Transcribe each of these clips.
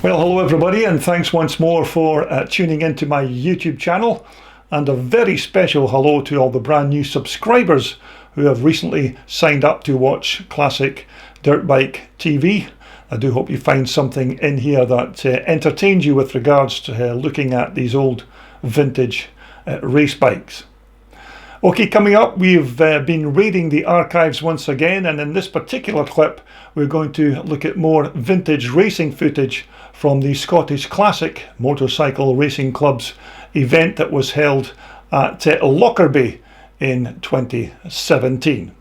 Well, hello everybody, and thanks once more for tuning into my YouTube channel, and a very special hello to all the brand new subscribers who have recently signed up to watch Classic Dirt Bike TV. I do hope you find something in here that entertains you with regards to looking at these old vintage race bikes. Okay, coming up, we've been raiding the archives once again, and in this particular clip we're going to look at more vintage racing footage from the Scottish Classic Motorcycle Racing Club's event that was held at Lockerbie in 2017.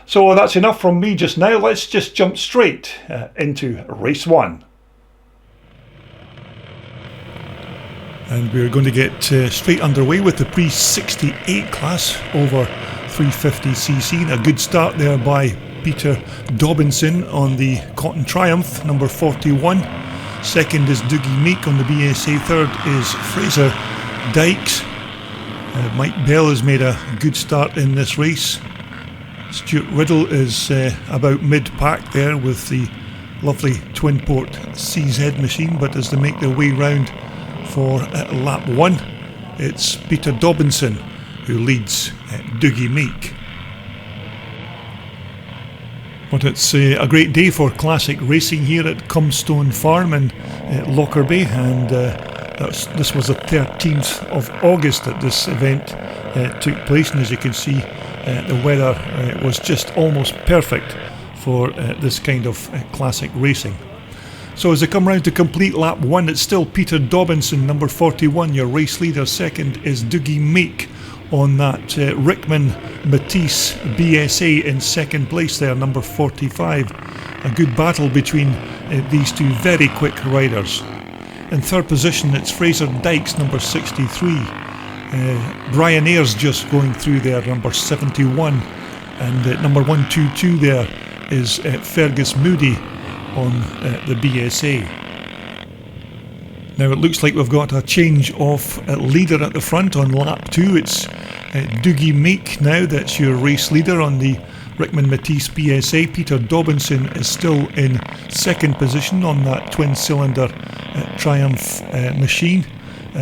So that's enough from me just now. Let's just jump straight into race one. And we're going to get straight underway with the pre-68 class over 350cc. A good start there by Peter Dobinson on the Cotton Triumph, number 41. Second is Dougie Meek on the BSA. Third is Fraser Dykes. Mike Bell has made a good start in this race. Stuart Riddle is about mid-pack there with the lovely twin-port CZ machine, but as they make their way round for lap one, it's Peter Dobinson who leads Dougie Meek. But it's a great day for classic racing here at Cumstone Farm in Lockerbie, and this was the 13th of August that this event took place, and as you can see the weather was just almost perfect for this kind of classic racing. So as they come round to complete lap one, it's still Peter Dobinson, number 41, your race leader. Second is Dougie Meek on that Rickman Matisse BSA in second place there, number 45. A good battle between these two very quick riders. In third position, it's Fraser Dykes, number 63. Brian Ayres just going through there, number 71. And number 122 there is Fergus Moody on the BSA. Now it looks like we've got a change of leader at the front on lap 2. It's Dougie Meek now, that's your race leader on the Rickman Matisse BSA. Peter Dobinson is still in second position on that twin cylinder Triumph machine.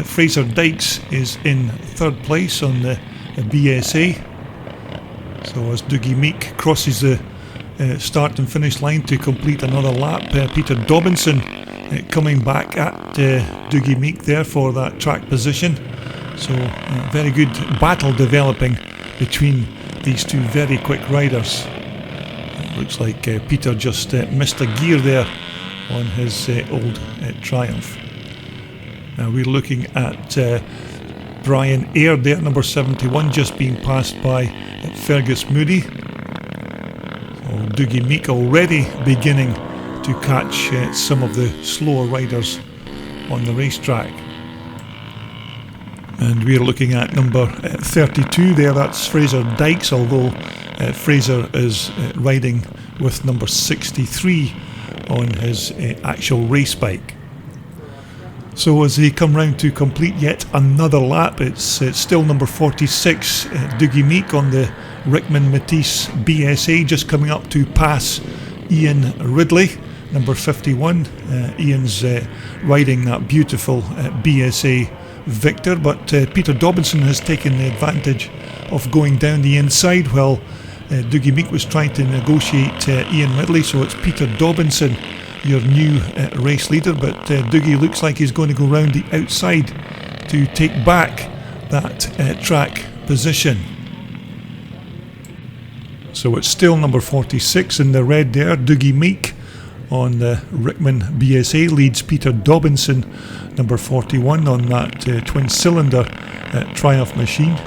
Fraser Dykes is in third place on the BSA. So as Dougie Meek crosses the start and finish line to complete another lap, Peter Dobinson coming back at Dougie Meek there for that track position. So very good battle developing between these two very quick riders. Looks like Peter just missed a gear there on his old Triumph. Now we're looking at Brian Ayre there, number 71, just being passed by Fergus Moody. Dougie Meek already beginning to catch some of the slower riders on the racetrack. And we're looking at number 32 there, that's Fraser Dykes, although Fraser is riding with number 63 on his actual race bike. So as they come round to complete yet another lap, it's still number 46, Dougie Meek on the Rickman Matisse BSA, just coming up to pass Ian Ridley, number 51. Ian's riding that beautiful BSA Victor, but Peter Dobinson has taken the advantage of going down the inside while Dougie Meek was trying to negotiate Ian Ridley. So it's Peter Dobinson, your new race leader, but Dougie looks like he's going to go round the outside to take back that track position. So it's still number 46 in the red there. Dougie Meek on the Rickman BSA leads Peter Dobinson, number 41, on that twin cylinder Triumph machine.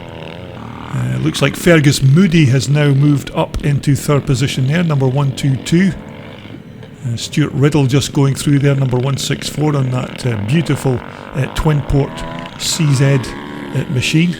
Looks like Fergus Moody has now moved up into third position there, number 122. Stuart Riddle just going through there, number 164 on that beautiful twin port CZ machine.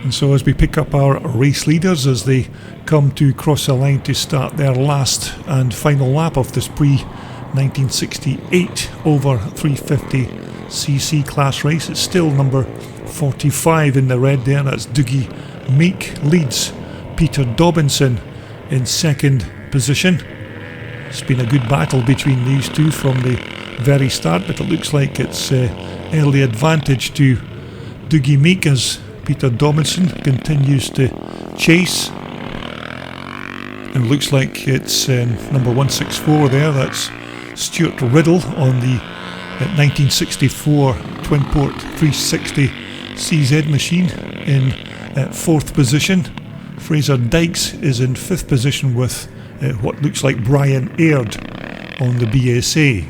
And so as we pick up our race leaders as they come to cross the line to start their last and final lap of this pre-1968 over 350cc class race, it's still number 45 in the red there, that's Dougie Meek leads Peter Dobinson in second position. It's been a good battle between these two from the very start, but it looks like it's early advantage to Dougie Meek as Peter Dobinson continues to chase. And it looks like it's number 164 there, that's Stuart Riddle on the 1964 Twin Port 360 CZ machine in 4th position. Fraser Dykes is in 5th position with what looks like Brian Aird on the BSA.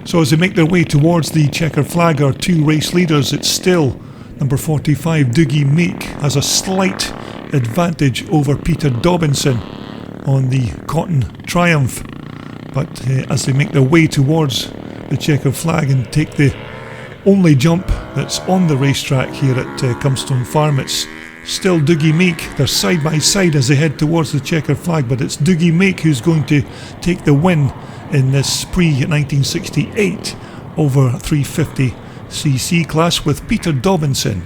So as they make their way towards the checkered flag, our two race leaders, it's still number 45 Dougie Meek has a slight advantage over Peter Dobinson on the Cotton Triumph. But as they make their way towards the checkered flag and take the only jump that's on the racetrack here at Cumstone Farm, it's still Dougie Meek. They're side by side as they head towards the checkered flag, but it's Dougie Meek who's going to take the win in this pre-1968 over 350cc class, with Peter Dobinson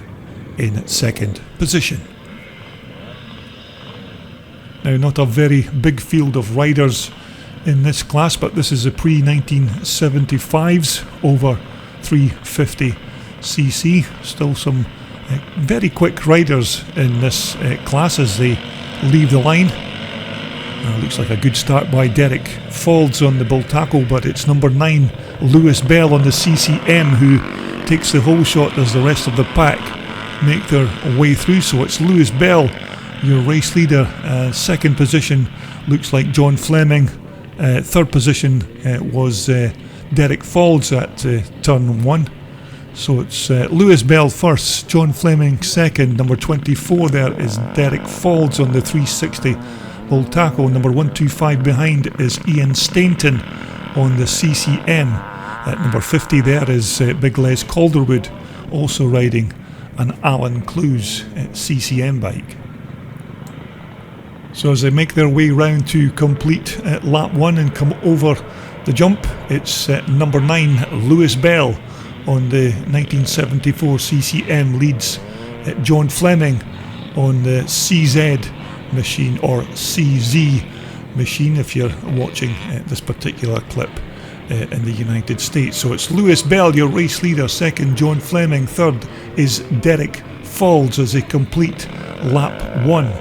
in 2nd position. Now, not a very big field of riders in this class, but this is a pre-1975s over 350cc. Still some very quick riders in this class as they leave the line. Looks like a good start by Derek Faulds on the Bultaco, but it's number 9 Lewis Bell on the CCM who takes the whole shot as the rest of the pack make their way through. So it's Lewis Bell, your race leader. 2nd position looks like John Fleming. 3rd position was Derek Faulds at turn 1. So it's Lewis Bell first, John Fleming 2nd, number 24 there is Derek Faulds on the 360 Bultaco. Number 125 behind is Ian Stainton on the CCM. At number 50 there is Big Les Calderwood, also riding an Alan Clues CCM bike. So as they make their way round to complete lap 1 and come over the jump, it's number 9 Lewis Bell on the 1974 CCM leads John Fleming on the CZ machine, or CZ machine if you're watching this particular clip in the United States. So it's Lewis Bell, your race leader, 2nd John Fleming, 3rd is Derek Faulds as they complete lap 1.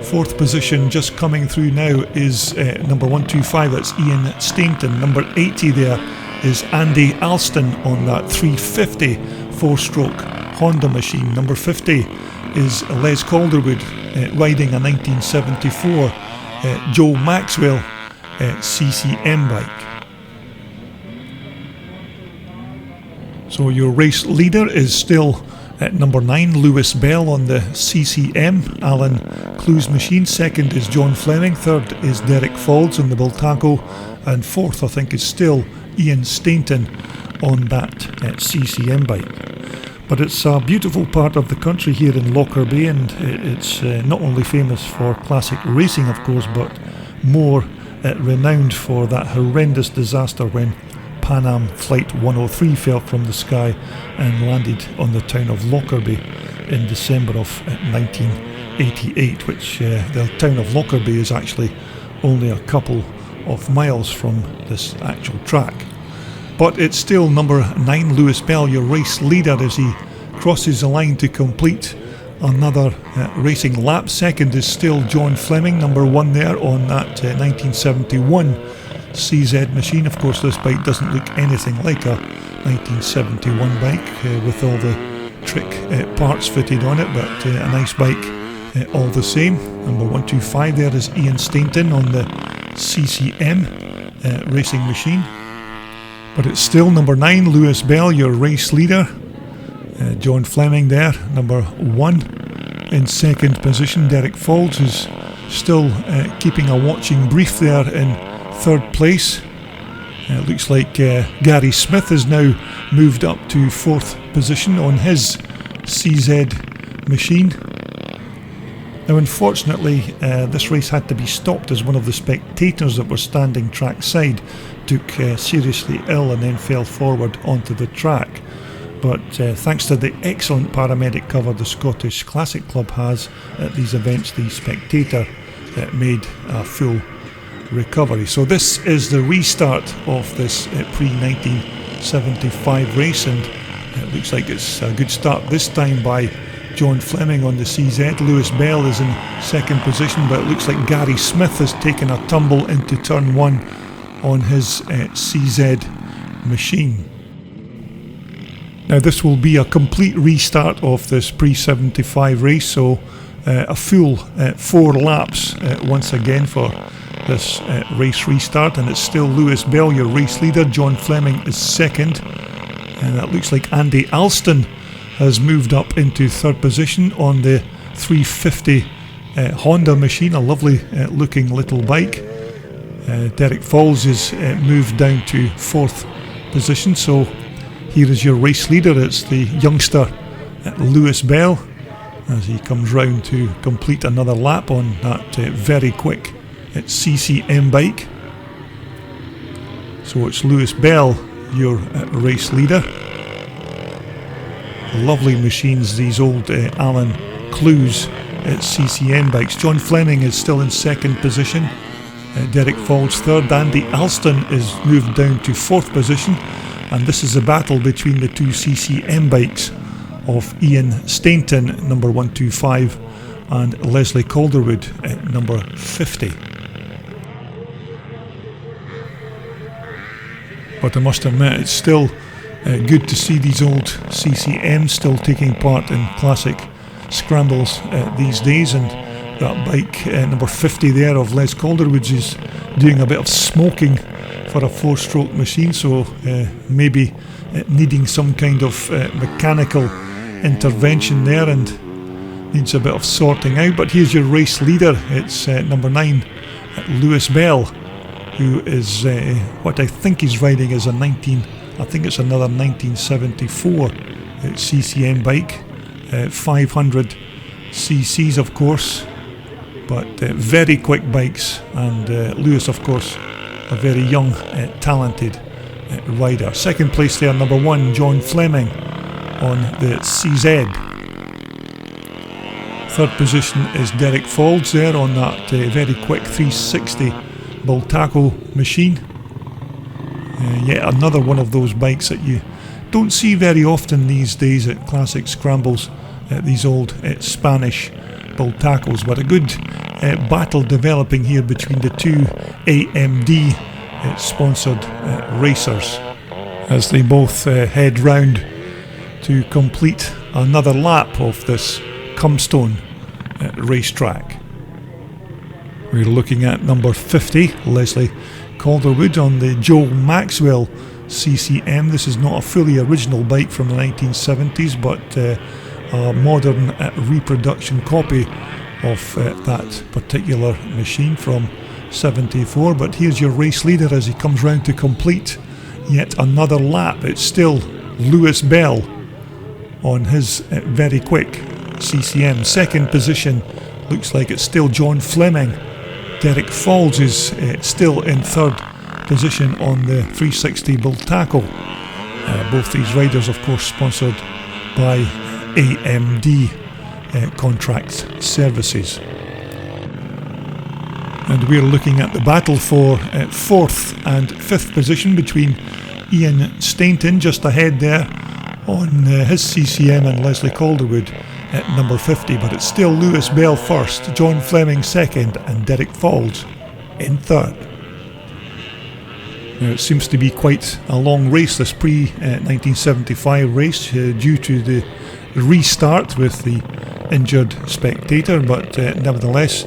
4th position just coming through now is number 125, that's Ian Stainton. Number 80 there is Andy Alston on that 350 4-stroke Honda machine. Number 50 is Les Calderwood riding a 1974 Joe Maxwell CCM bike. So your race leader is still at number 9 Lewis Bell on the CCM Alan Clues machine. 2nd is John Fleming, 3rd is Derek Faulds on the Bultaco, and 4th I think is still Ian Stainton on that CCM bike. But it's a beautiful part of the country here in Lockerbie, and it's not only famous for classic racing of course, but more renowned for that horrendous disaster when Pan Am Flight 103 fell from the sky and landed on the town of Lockerbie in December of 1988, which the town of Lockerbie is actually only a couple of miles from this actual track. But it's still number 9 Lewis Bell, your race leader, as he crosses the line to complete another racing lap. 2nd is still John Fleming, number 1 there on that 1971 CZ machine. Of course this bike doesn't look anything like a 1971 bike with all the trick parts fitted on it, but a nice bike all the same. Number 125 there is Ian Stainton on the CCM racing machine. But it's still number 9 Lewis Bell, your race leader. John Fleming there, number 1. In 2nd position, Derek Faulds, who's still keeping a watching brief there in 3rd place. It looks like Gary Smith has now moved up to 4th position on his CZ machine. Now unfortunately this race had to be stopped as one of the spectators that were standing trackside took seriously ill and then fell forward onto the track. But thanks to the excellent paramedic cover the Scottish Classic Club has at these events, the spectator made a full recovery. So this is the restart of this pre-1975 race, and it looks like it's a good start this time by John Fleming on the CZ. Lewis Bell is in second position, but it looks like Gary Smith has taken a tumble into turn 1 on his CZ machine. Now this will be a complete restart of this pre-75 race, so a full 4 laps once again for this race restart, and it's still Lewis Bell, your race leader. John Fleming is second, and it looks like Andy Alston has moved up into third position on the 350 Honda machine, a lovely looking little bike. Derek Falls is moved down to fourth position, so here is your race leader. It's the youngster Lewis Bell, as he comes round to complete another lap on that very quick CCM bike. So it's Lewis Bell, your race leader. Lovely machines, these old Alan Clues CCM bikes. John Fleming is still in second position. Derek Falls third. Andy Alston is moved down to fourth position, and this is a battle between the two CCM bikes of Ian Stainton, number 125, and Leslie Calderwood at number 50. But I must admit, it's still good to see these old CCMs still taking part in classic scrambles these days, and that bike number 50 there of Les Calderwood's is doing a bit of smoking for a 4-stroke machine, so maybe needing some kind of mechanical intervention there and needs a bit of sorting out. But here's your race leader. It's number 9 Lewis Bell, who is what I think he's riding is another 1974 CCM bike, 500 cc's of course, but very quick bikes, and Lewis of course a very young talented rider. Second place there, number 1 John Fleming on the CZ. Third position is Derek Falls there on that very quick 360 Bultaco machine. Yet another one of those bikes that you don't see very often these days at classic scrambles, these old Spanish Bultacos, but a good battle developing here between the two AMD sponsored racers as they both head round to complete another lap of this Cumstone racetrack. We're looking at number 50, Leslie Calderwood on the Joe Maxwell CCM. This is not a fully original bike from the 1970s, but a modern reproduction copy of that particular machine from 74. But here's your race leader as he comes round to complete yet another lap. It's still Lewis Bell on his very quick CCM. Second position looks like it's still John Fleming. Derek Falls is still in third position on the 360 Bultaco. Both these riders of course sponsored by AMD Contract Services. And we're looking at the battle for fourth and fifth position between Ian Stainton just ahead there on his CCM and Leslie Calderwood at number 50, but it's still Lewis Bell first, John Fleming second, and Derek Falls in third. Now it seems to be quite a long race, this pre-1975 race, due to the restart with the injured spectator, but nevertheless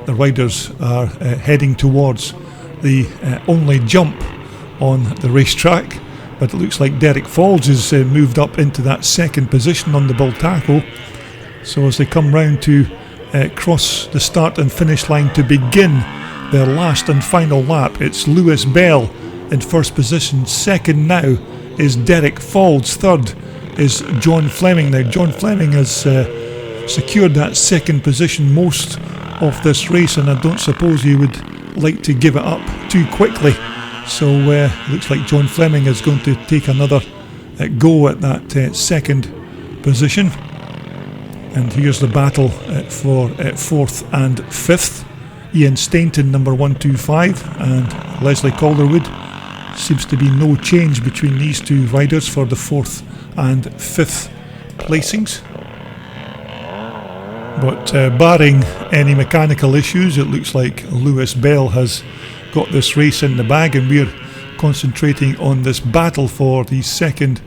the riders are heading towards the only jump on the racetrack. But it looks like Derek Falls has moved up into that second position on the Bultaco. So as they come round to cross the start and finish line to begin their last and final lap, it's Lewis Bell in first position. Second now is Derek Falls. Third is John Fleming. Now John Fleming has secured that second position most of this race, and I don't suppose he would like to give it up too quickly. So looks like John Fleming is going to take another go at that second position. And here's the battle for fourth and fifth. Ian Stainton number 125 and Leslie Calderwood. Seems to be no change between these two riders for the 4th and 5th placings. But barring any mechanical issues, it looks like Lewis Bell has got this race in the bag, and we're concentrating on this battle for the 2nd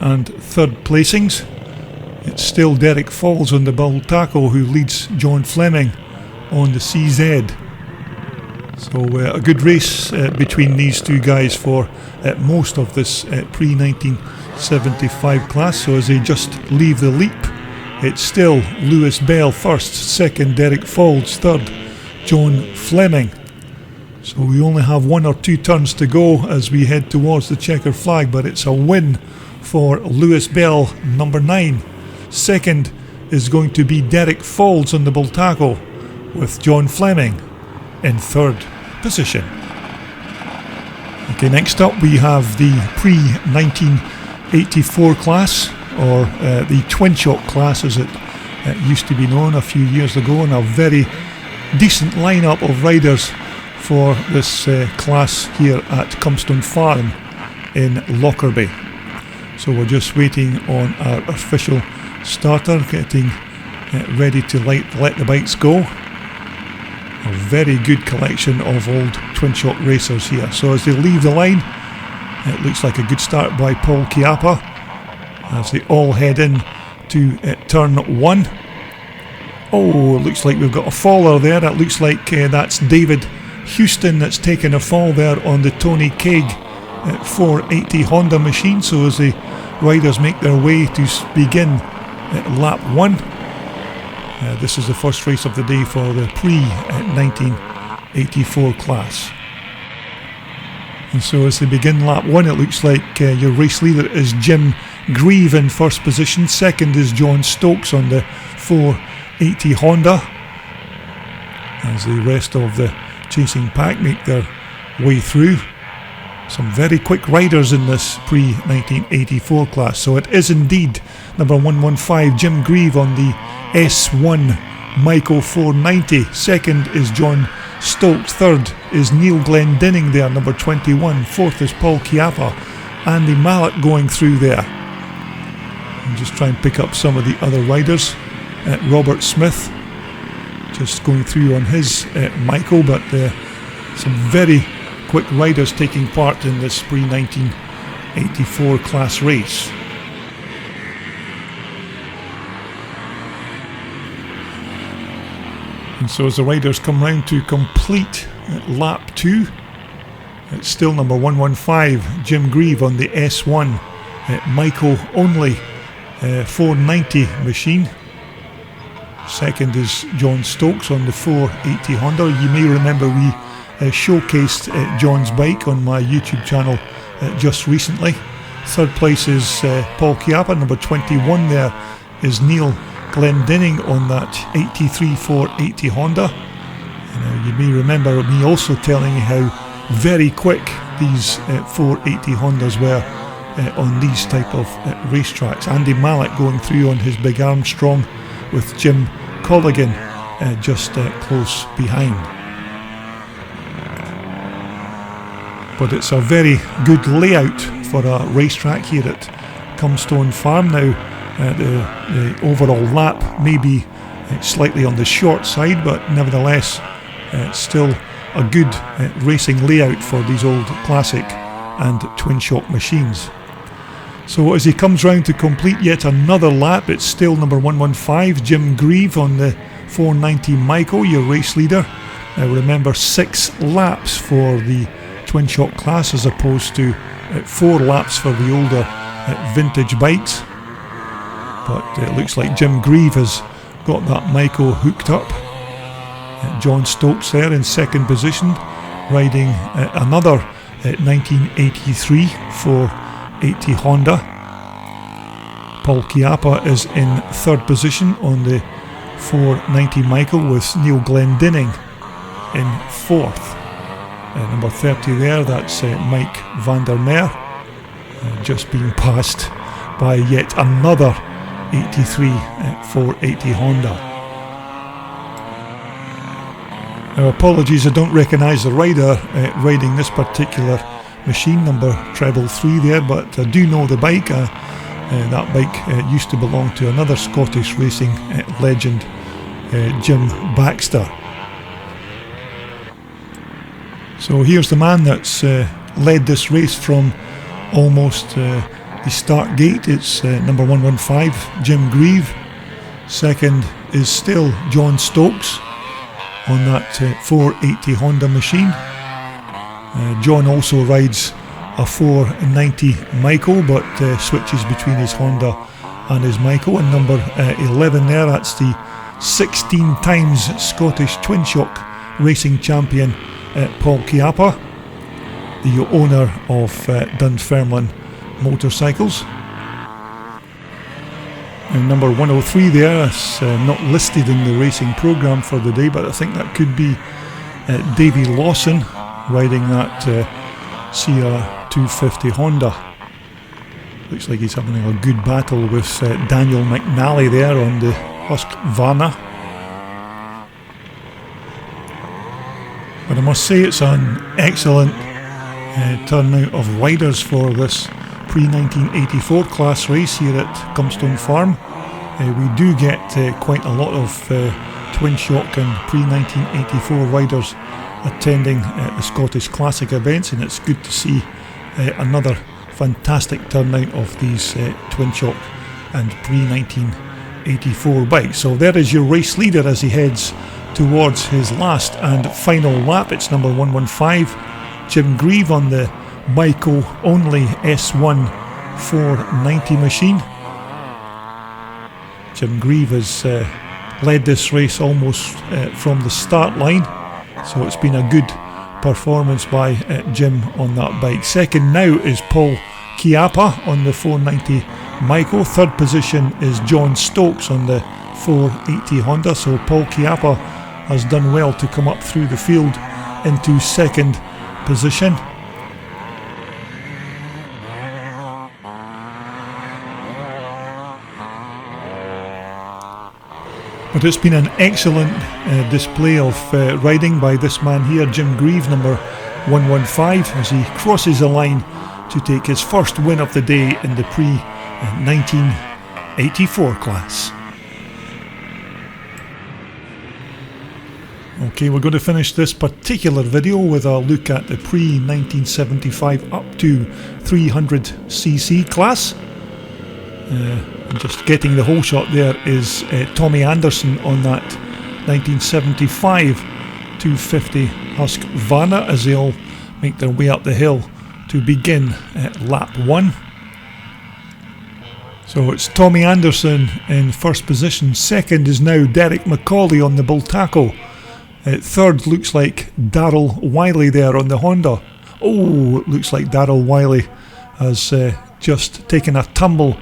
and 3rd placings. It's still Derek Falls on the Bultaco who leads John Fleming on the CZ. So a good race between these two guys for most of this pre-1975 class. So as they just leave the leap, it's still Lewis Bell first, second Derek Falls, third John Fleming. So we only have 1 or 2 turns to go as we head towards the checker flag, but it's a win for Lewis Bell, number 9. Second is going to be Derek Falls on the Bultaco, with John Fleming in 3rd position. Okay, next up we have the pre-1984 class, or the Twin Shock class as it used to be known a few years ago, and a very decent lineup of riders for this class here at Cumstone Farm in Lockerbie. So we're just waiting on our official starter, getting ready to let the bikes go. A very good collection of old Twin Shock racers here. So as they leave the line, it looks like a good start by Paul Chiappa as they all head in to turn 1. Oh, it looks like we've got a faller there. That looks like that's David Houston that's taken a fall there on the Tony Kaig 480 Honda machine. So as the riders make their way to begin lap 1, this is the first race of the day for the pre-1984 class. And so as they begin lap 1, it looks like your race leader is Jim Grieve in first position. Second is John Stokes on the 480 Honda, as the rest of the chasing pack make their way through. Some very quick riders in this pre-1984 class. So it is indeed number 115 Jim Grieve on the S1 Michael 490. Second is John Stokes. Third is Neil Glendinning there, number 21. Fourth is Paul Chiappa. Andy Mallet going through there. And just try and pick up some of the other riders. Robert Smith just going through on his Michael, but some very quick riders taking part in this pre-1984 class race. And so as the riders come round to complete lap 2, it's still number 115 Jim Grieve on the S1 Michael only 490 machine. Second is John Stokes on the 480 Honda. You may remember we showcased John's bike on my YouTube channel just recently. Third place is Paul Chiappa, number 21 there is Neil Glendinning on that 83 480 Honda. You may remember me also telling you how very quick these 480 Hondas were on these type of racetracks. Andy Mallet going through on his big Armstrong with Jim Colligan just close behind. But it's a very good layout for a racetrack here at Cumstone Farm. Now the overall lap may be slightly on the short side, but nevertheless still a good racing layout for these old classic and twin shock machines. So as he comes round to complete yet another lap, it's still number 115 Jim Grieve on the 490 Michael, your race leader. Remember, 6 laps for the twin shock class as opposed to 4 laps for the older vintage bikes. But it looks like Jim Grieve has got that Michael hooked up. John Stokes there in second position, riding another 1983 480 Honda. Paul Chiappa is in third position on the 490 Michael, with Neil Glendinning in fourth. Number 30 there, that's Mike van der Meer, just being passed by yet another 83 480 Honda. Now, apologies, I don't recognise the rider riding this particular machine, number treble 3 there, but I do know the bike. That bike used to belong to another Scottish racing legend, Jim Baxter. So here's the man that's led this race from almost the start gate. It's number 115, Jim Grieve. Second is still John Stokes on that 480 Honda machine. John also rides a 490 Michael, but switches between his Honda and his Michael. And number 11 there, that's the 16 times Scottish Twin Shock racing champion, Paul Chiappa, the owner of Dunfermline Motorcycles. And number 103 there, that's not listed in the racing programme for the day, but I think that could be Davy Lawson riding that CR250 Honda. Looks like he's having a good battle with Daniel McNally there on the Husqvarna. But I must say it's an excellent turnout of riders for this pre-1984 class race here at Cumstone Farm. We do get quite a lot of Twin Shock and pre-1984 riders attending the Scottish Classic events, and it's good to see another fantastic turnout of these Twin Shock and pre-1984 bikes. So there is your race leader as he heads towards his last and final lap. It's number 115, Jim Grieve on the Michael only S1 490 machine. Jim Grieve has led this race almost from the start line, so it's been a good performance by Jim on that bike. Second now is Paul Chiappa on the 490 Michael. Third position is John Stokes on the 480 Honda, so Paul Chiappa has done well to come up through the field into second position. But it's been an excellent display of riding by this man here, Jim Grieve, number 115, as he crosses the line to take his first win of the day in the pre-1984 class. Okay, we're going to finish this particular video with a look at the pre-1975 up to 300cc class. Just getting the whole shot there is Tommy Anderson on that 1975 250 Husqvarna as they all make their way up the hill to begin lap 1. So it's Tommy Anderson in first position. Second is now Derek McCauley on the Bultaco. Third looks like Darrell Wiley there on the Honda. Oh, it looks like Darrell Wiley has just taken a tumble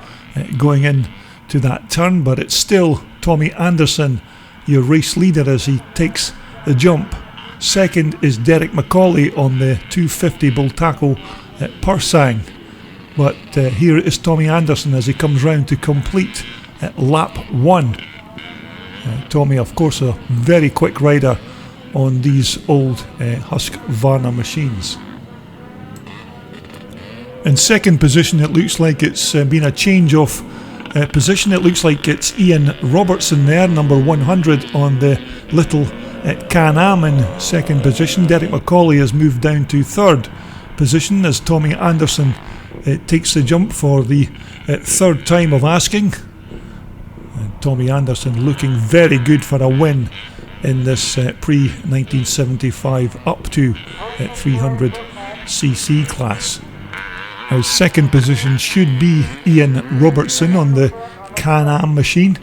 going in to that turn, but it's still Tommy Anderson, your race leader, as he takes the jump. Second is Derek McCauley on the 250 Bultaco at Persang, but here is Tommy Anderson as he comes round to complete lap 1. Tommy, of course, a very quick rider on these old Husqvarna machines. In second position, it looks like it's been a change of position. It looks like it's Ian Robertson there, number 100 on the little Can-Am in second position. Derek McCauley has moved down to third position as Tommy Anderson takes the jump for the third time of asking. Tommy Anderson looking very good for a win in this pre-1975 up to 300cc class. Now second position should be Ian Robertson on the Can-Am machine.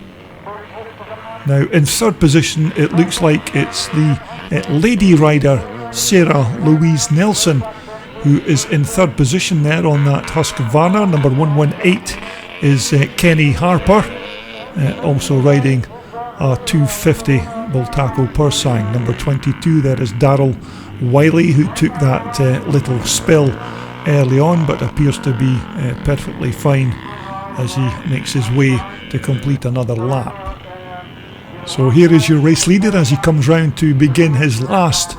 Now in third position it looks like it's the lady rider Sarah Louise Nelson who is in third position there on that Husqvarna. Number 118 is Kenny Harper, also riding a 250 Bultaco Persang. Number 22 there is Darrell Wiley, who took that little spill early on but appears to be perfectly fine as he makes his way to complete another lap. So here is your race leader as he comes round to begin his last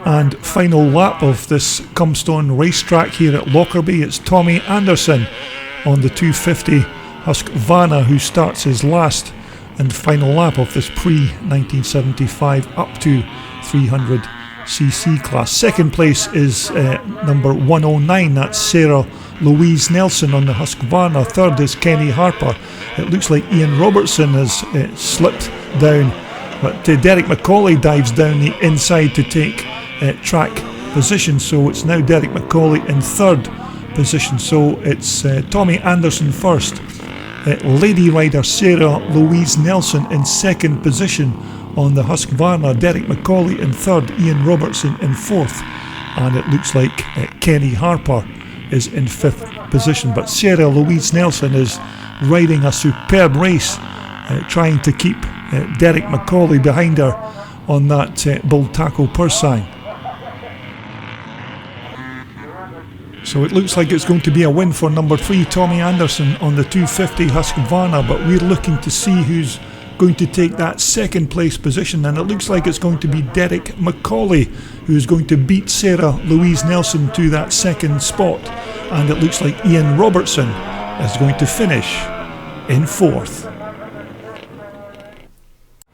and final lap of this Cumstone racetrack here at Lockerbie. It's Tommy Anderson on the 250 Husqvarna who starts his last and final lap of this pre-1975 up to 300cc class. Second place is number 109, that's Sarah Louise Nelson on the Husqvarna. Third is Kenny Harper. It looks like Ian Robertson has slipped down, but Derek McCauley dives down the inside to take track position, so it's now Derek McCauley in third position. So it's Tommy Anderson first, lady rider Sarah Louise Nelson in second position on the Husqvarna, Derek McCauley in third, Ian Robertson in fourth, and it looks like Kenny Harper is in fifth position. But Sarah Louise Nelson is riding a superb race, trying to keep Derek McCauley behind her on that Bull Tackle purse sign. So it looks like it's going to be a win for number 3, Tommy Anderson on the 250 Husqvarna, but we're looking to see who's going to take that second place position, and it looks like it's going to be Derek McCauley who's going to beat Sarah Louise Nelson to that second spot, and it looks like Ian Robertson is going to finish in fourth.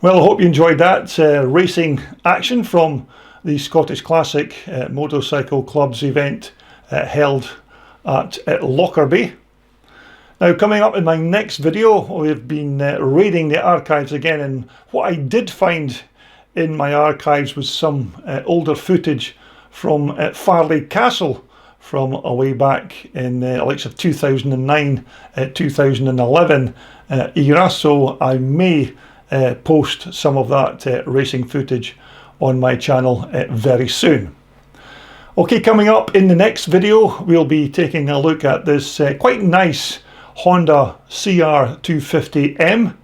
Well, I hope you enjoyed that racing action from the Scottish Classic Motorcycle Club's event held at Lockerbie. Now, coming up in my next video, we've been raiding the archives again, and what I did find in my archives was some older footage from Farleigh Castle from a way back in the likes of 2009, 2011 era, so I may post some of that racing footage on my channel very soon. Okay, coming up in the next video, we'll be taking a look at this quite nice Honda CR250M.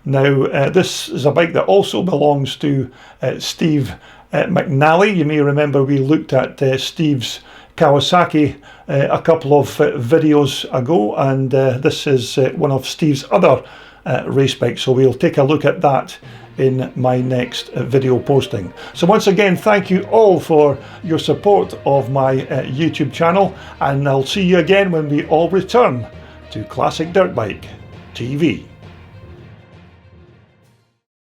Now, this is a bike that also belongs to Steve McNally. You may remember we looked at Steve's Kawasaki a couple of videos ago, and this is one of Steve's other race bikes, so we'll take a look at that in my next video posting. So once again, thank you all for your support of my YouTube channel, and I'll see you again when we all return to Classic Dirt Bike TV.